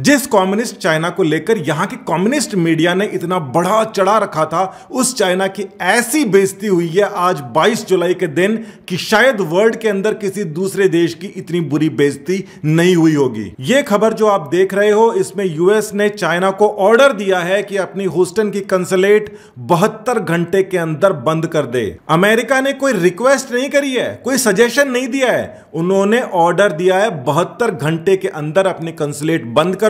जिस communist China को लेकर यहां की कम्युनिस्ट मीडिया ने इतना बड़ा चढ़ा रखा था, उस चाइना की ऐसी बेइज्जती हुई है आज 22 जुलाई के दिन कि शायद वर्ल्ड के अंदर किसी दूसरे देश की इतनी बुरी बेइज्जती नहीं हुई होगी। यह खबर जो आप देख रहे हो, इसमें यूएस ने चाइना को ऑर्डर दिया है कि अपनी ह्यूस्टन की कंसुलेट 72 घंटे के अंदर बंद कर दे। अमेरिका ने कोई रिक्वेस्ट नहीं करी है, कोई सजेशन नहीं दिया है, उन्होंने ऑर्डर दिया है 72 घंटे के अंदर अपनी कंसुलेट बंद करो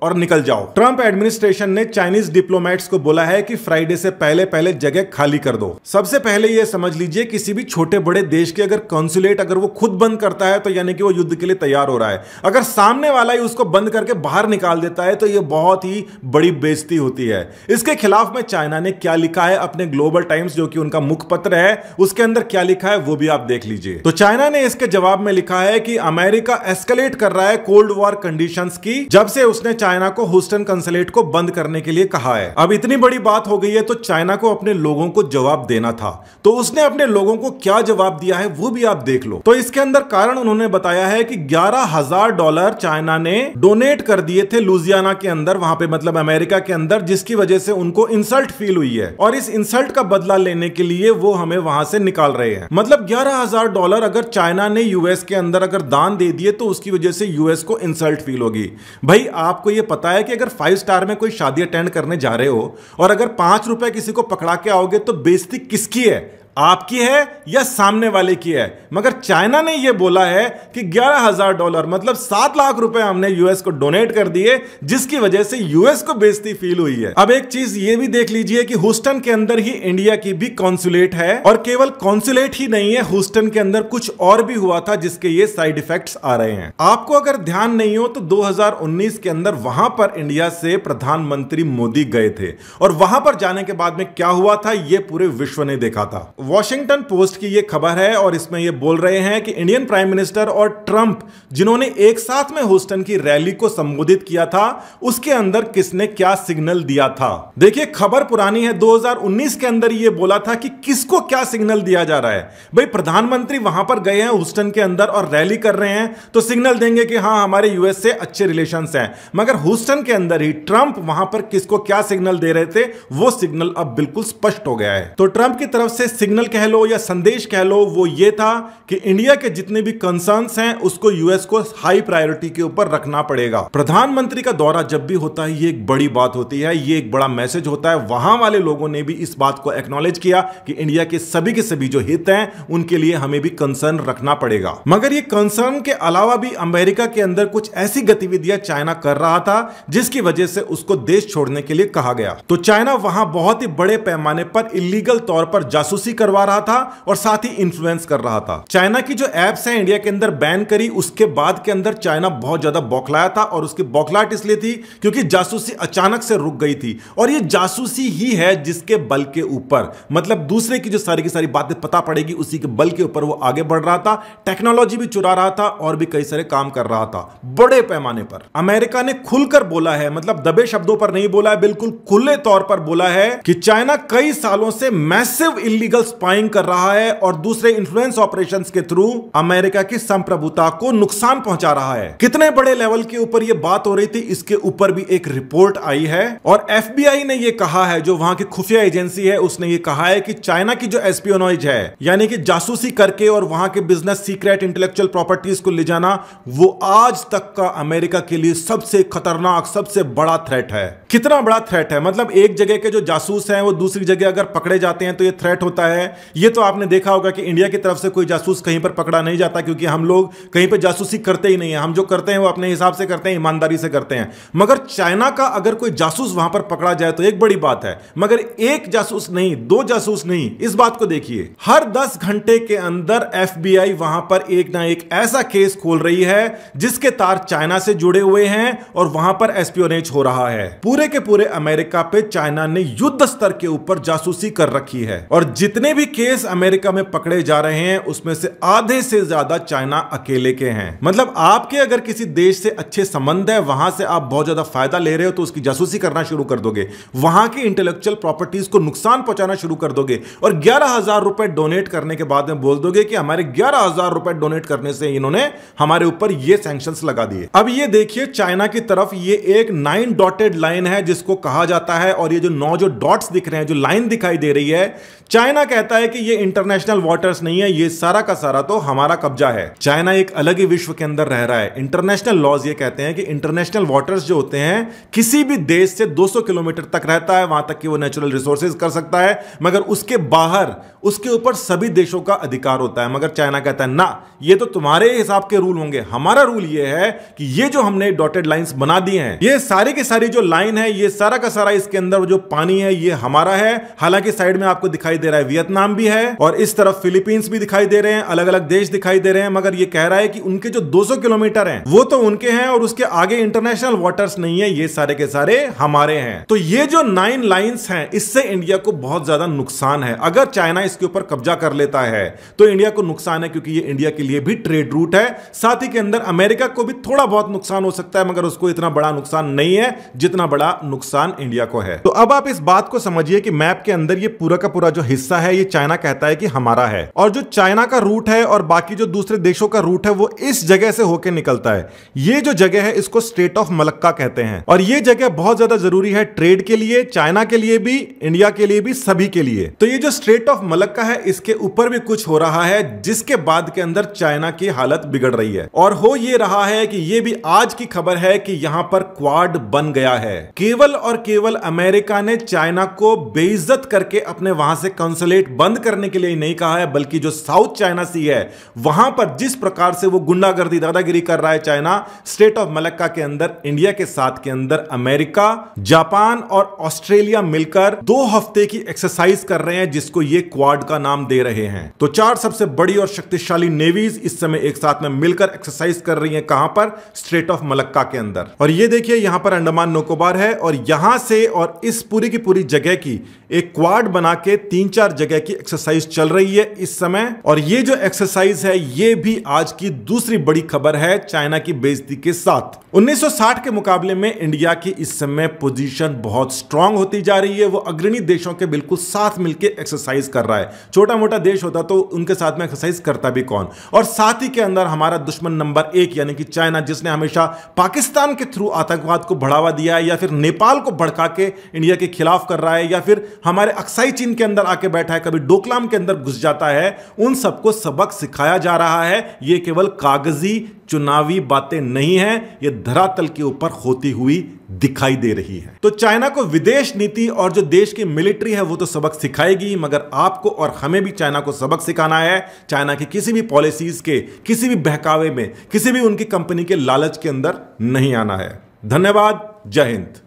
और निकल जाओ। ट्रंप एडमिनिस्ट्रेशन ने चाइनीज डिप्लोमेट्स को बोला है कि फ्राइडे से पहले पहले जगह खाली कर दो। सबसे पहले यह समझ लीजिए, किसी भी छोटे बड़े देश के अगर कंसुलेट अगर वो खुद बंद करता है तो यानी कि वो युद्ध के लिए तैयार हो रहा है। अगर सामने वाला ही उसको बंद करके बाहर निकाल देता है तो यह बहुत ही बड़ी बेइज्जती होती है। इसके खिलाफ में चाइना ने क्या लिखा है अपने ग्लोबल टाइम्स, जो कि उनका मुखपत्र है, उसके अंदर क्या लिखा है वो भी आप देख लीजिए। तो चाइना ने इसके जवाब में लिखा है कि अमेरिका एस्केलेट कर रहा है कोल्ड वॉर कंडीशंस की, जब से उसने चाइना को ह्यूस्टन कंसुलेट को बंद करने के लिए कहा है। अब इतनी बड़ी बात हो गई है तो चाइना को अपने लोगों को जवाब देना था, तो उसने अपने लोगों को क्या जवाब दिया है वो भी आप देख लो। तो इसके अंदर कारण उन्होंने बताया है कि $11,000 चाइना ने डोनेट कर दिए थे लुजियाना के अंदर, वहां पे मतलब अमेरिका के अंदर, जिसकी वजह से उनको इंसल्ट फील हुई है और इस इंसल्ट का बदला लेने के लिए वो हमें वहां से निकाल रहे हैं। मतलब $11,000 अगर चाइना ने यूएस के अंदर अगर दान दे दिए तो उसकी वजह से यूएस को इंसल्ट फील होगी। भाई आपको यह पता है कि अगर 5 स्टार में कोई शादी अटेंड करने जा रहे हो और अगर ₹5 किसी को पकड़ा के आओगे तो बेइज्जती किसकी है, आपकी है या सामने वाले की है। मगर चाइना ने यह बोला है कि $11,000 मतलब ₹7 लाख हमने यूएस को डोनेट कर दिए, जिसकी वजह से यूएस को बेइज्जती फील हुई है। अब एक चीज ये भी देख लीजिए कि ह्यूस्टन के अंदर ही इंडिया की भी कॉन्सुलेट है, और केवल कॉन्सुलेट ही नहीं है, ह्यूस्टन के अंदर कुछ और भी हुआ था जिसके ये साइड इफेक्ट्स आ रहे हैं। आपको अगर ध्यान नहीं हो तो 2019 के अंदर वहां पर इंडिया से प्रधानमंत्री मोदी गए थे, और वहां पर जाने के बाद में क्या हुआ था यह पूरे विश्व ने देखा था। वॉशिंगटन पोस्ट की यह खबर है और इसमें यह बोल रहे हैं कि इंडियन प्राइम मिनिस्टर और ट्रंप जिन्होंने एक साथ में ह्यूस्टन की रैली को संबोधित किया था, उसके अंदर किसने क्या सिग्नल दिया था। देखिए खबर पुरानी है, 2019 के अंदर यह बोला था कि किसको क्या सिग्नल दिया जा रहा है। भाई प्रधानमंत्री वहां पर गए हैं ह्यूस्टन के अंदर और रैली कर रहे हैं तो सिग्नल देंगे कि हां हमारे यूएस से अच्छे रिलेशंस हैं, मगर ह्यूस्टन के अंदर ही ट्रंप वहां पर किसको क्या सिग्नल दे रहे थे वो सिग्नल अब बिल्कुल स्पष्ट हो गया है। तो ट्रंप की तरफ से सिग्नल कह लो या संदेश कह लो, वो ये था कि इंडिया के जितने भी कंसर्न्स हैं उसको यूएस को हाई प्रायोरिटी के ऊपर रखना पड़ेगा। प्रधानमंत्री का दौरा जब भी होता है ये एक बड़ी बात होती है, ये एक बड़ा मैसेज होता है। वहां वाले लोगों ने भी इस बात को एक्नॉलेज किया कि इंडिया के सभी जो हित हैं उनके लिए हमें भी कंसर्न रखना पड़ेगा। मगर ये कंसर्न के अलावा भी अमेरिका के अंदर कुछ ऐसी गतिविधियां चाइना कर रहा था जिसकी वजह से उसको देश छोड़ने के लिए कहा गया। तो चाइना वहां बहुत ही बड़े पैमाने पर इलीगल तौर पर जासूसी करवा रहा था और साथ ही इन्फ्लुएंस कर रहा था। चाइना की जो एप्स हैं इंडिया के अंदर बैन करी, उसके बाद के अंदर चाइना बहुत ज्यादा बौखलाया था, और उसकी बौखलाहट इसलिए थी क्योंकि जासूसी अचानक से रुक गई थी। और ये जासूसी ही है जिसके बल के ऊपर, मतलब दूसरे की जो सारी की सारी बातें पता पड़ेगी उसी के बल के ऊपर वो आगे बढ़ रहा था, टेक्नोलॉजी भी चुरा रहा था और भी कई सारे काम कर रहा था बड़े पैमाने पर। अमेरिका ने खुलकर बोला है, मतलब दबे शब्दों पर नहीं बोला है, बिल्कुल खुले तौर पर बोला है कि चाइना कई सालों से मैसिव इलीगल स्पाइंग कर रहा है और दूसरे इन्फ्लुएंस ऑपरेशंस के थ्रू अमेरिका की संप्रभुता को नुकसान पहुंचा रहा है। कितने बड़े लेवल के ऊपर यह बात हो रही थी, इसके ऊपर भी एक रिपोर्ट आई है और एफबीआई ने यह कहा है, जो वहां की खुफिया एजेंसी है, उसने यह कहा है कि चाइना की जो एस्पियोनॉइज है, यानी कि जासूसी करके और वहां के बिजनेस सीक्रेट इंटेलेक्चुअल प्रॉपर्टीज को ले जाना, वो आज तक का अमेरिका के लिए सबसे खतरनाक, सबसे बड़ा थ्रेट है। कितना बड़ा थ्रेट है, मतलब एक जगह के जो जासूस हैं वो दूसरी जगह अगर पकड़े जाते हैं तो यह थ्रेट होता है। ये तो आपने देखा होगा कि इंडिया की तरफ से कोई जासूस कहीं पर पकड़ा नहीं जाता, क्योंकि हम लोग कहीं पर जासूसी करते ही नहीं है। हम जो करते हैं वो अपने हिसाब से करते हैं, ईमानदारी से करते हैं। मगर चाइना का अगर कोई जासूस वहां पर पकड़ा जाए तो एक बड़ी बात है, मगर एक जासूस नहीं, 2 जासूस नहीं। इस बात को देखिए, हर 10 घंटे के अंदर एफबीआई वहां पर एक ना एक ऐसा केस खोल रही है जिसके तार चाइना से जुड़े हुए हैं और वहां पर एस्पियोनेज हो रहा है। पूरे के पूरे अमेरिका पे चाइना ने युद्ध स्तर के ऊपर जासूसी कर रखी है, और जितने जितने भी केस अमेरिका में पकड़े जा रहे हैं उसमें से आधे से ज्यादा चाइना अकेले के हैं। मतलब आपके अगर किसी देश से अच्छे संबंध है, वहां से आप बहुत ज्यादा फायदा ले रहे हो तो उसकी जासूसी करना शुरू कर दोगे, वहां की इंटेलेक्चुअल प्रॉपर्टीज को नुकसान पहुंचाना शुरू कर दोगे और 11,000 रुपए डोनेट करने के बाद में बोल दोगे कि हमारे 11,000 रुपए डोनेट करने से इन्होंने हमारे ऊपर ये सैंक्शंस लगा दिए। अब ये देखिए चाइना की तरफ ये एक 9 डॉटेड लाइन है जिसको कहा जाता है, और ये जो 9 जो डॉट्स दिख रहे हैं, जो लाइन दिखाई दे रही है, चाइना कहता है कि ये इंटरनेशनल वाटर्स नहीं है, ये सारा का सारा तो हमारा कब्जा है। चाइना एक अलग ही विश्व के अंदर रह रहा है। इंटरनेशनल लॉज ये कहते हैं कि इंटरनेशनल वाटर्स जो होते हैं किसी भी देश से 200 किलोमीटर तक रहता है, वहां तक कि वो नेचुरल रिसोर्सेज कर सकता है, मगर उसके बाहर उसके ऊपर सभी देशों का अधिकार होता है। मगर चाइना कहता है ना, ये तो तुम्हारे हिसाब के रूल होंगे, हमारा रूल ये है कि ये जो हमने डॉटेड लाइंस बना दी हैं, ये सारी की सारी जो लाइन है, ये सारा का सारा इसके अंदर जो पानी है ये हमारा है। हालांकि साइड में आपको दिखाई दे रहा है वियतनाम भी है और इस तरफ फिलीपींस भी दिखाई दे रहे हैं, अलग अलग देश दिखाई दे रहे हैं, मगर ये कह रहा है कि उनके जो 200 किलोमीटर हैं वो तो उनके हैं और उसके आगे इंटरनेशनल वाटर्स नहीं है, ये सारे के सारे हमारे हैं। तो ये जो 9 लाइंस हैं इससे इंडिया को बहुत ज्यादा नुकसान है। अगर चाइना इसके ऊपर कब्जा कर लेता है तो इंडिया को नुकसान है, क्योंकि ये इंडिया के लिए भी ट्रेड रूट है। साथ ही के अंदर अमेरिका को भी थोड़ा बहुत नुकसान हो सकता है, मगर उसको इतना बड़ा नुकसान नहीं है जितना बड़ा नुकसान इंडिया को है। तो अब आप इस बात को समझिए कि मैप के अंदर ये पूरा का पूरा जो हिस्सा है ये चाइना कहता है कि हमारा है, और जो चाइना का रूट है और बाकी जो दूसरे देशों का रूट है वो इस जगह से होकर निकलता है। ये जो जगह है इसको स्ट्रेट ऑफ मलक्का कहते हैं, और ये जगह बहुत ज्यादा जरूरी है ट्रेड के लिए, चाइना के लिए भी, इंडिया के लिए भी, सभी के लिए। तो ये जो स्ट्रेट ऑफ मलक्का है इसके ऊपर भी कुछ हो रहा है जिसके बाद के अंदर चाइना की हालत बिगड़ रही है। और हो ये रहा है कि ये भी आज की खबर है कि यहां पर क्वाड बन गया है। केवल और केवल अमेरिका ने चाइना को बेइज्जत करके अपने वहां से कंसुलेट बंद करने के लिए नहीं कहा है, बल्कि जो साउथ चाइना सी है वहां पर जिस प्रकार से वो गुंडागर्दी, दादागिरी कर रहा है चाइना, स्ट्रेट ऑफ मलक्का के अंदर इंडिया के साथ के अंदर अमेरिका, जापान और ऑस्ट्रेलिया मिलकर 2 हफ्ते की एक्सरसाइज कर रहे हैं जिसको ये क्वाड का नाम दे रहे हैं। तो 4 सबसे बड़ी और शक्तिशाली नेवीज इस समय एक साथ में मिलकर एक्सरसाइज कर रही हैं। कहां पर? स्ट्रेट ऑफ मलक्का के अंदर। और ये देखिए यहां पर अंडमान निकोबार है और यहां से और इस पूरी की पूरी जगह की एक क्वाड बना के 3-4 जगह की एक्सरसाइज चल रही है इस समय। और ये जो एक्सरसाइज है ये भी आज की दूसरी बड़ी खबर है चाइना की बेइज्जती के साथ। 1960 के मुकाबले में इंडिया की इस समय पोजीशन बहुत स्ट्रांग होती जा रही है। वो अग्रणी देशों के बिल्कुल साथ मिलकर एक्सरसाइज कर रहा है। छोटा मोटा देश होता तो उनके साथ में एक्सरसाइज करता भी कौन। और साथ ही के अंदर हमारा दुश्मन नंबर 1 यानी कि चाइना, जिसने हमेशा पाकिस्तान के थ्रू आतंकवाद को बढ़ावा दिया है या फिर नेपाल को भड़का के इंडिया के खिलाफ कर रहा है या फिर हमारे अक्साई चीन के अंदर आके बैठा है, कभी डोकलाम के अंदर घुस जाता है, उन सबको सबक सिखाया जा रहा है। ये केवल कागजी चुनावी बातें नहीं है, ये धरातल के ऊपर होती हुई दिखाई दे रही है। तो चाइना को विदेश नीति और जो देश की मिलिट्री है वो तो सबक सिखाएगी, मगर आपको और हमें भी चाइना को सबक सिखाना है। चाइना की किसी भी पॉलिसीज के, किसी भी बहकावे में, किसी भी उनकी कंपनी के लालच के अंदर नहीं आना है। धन्यवाद। जय हिंद।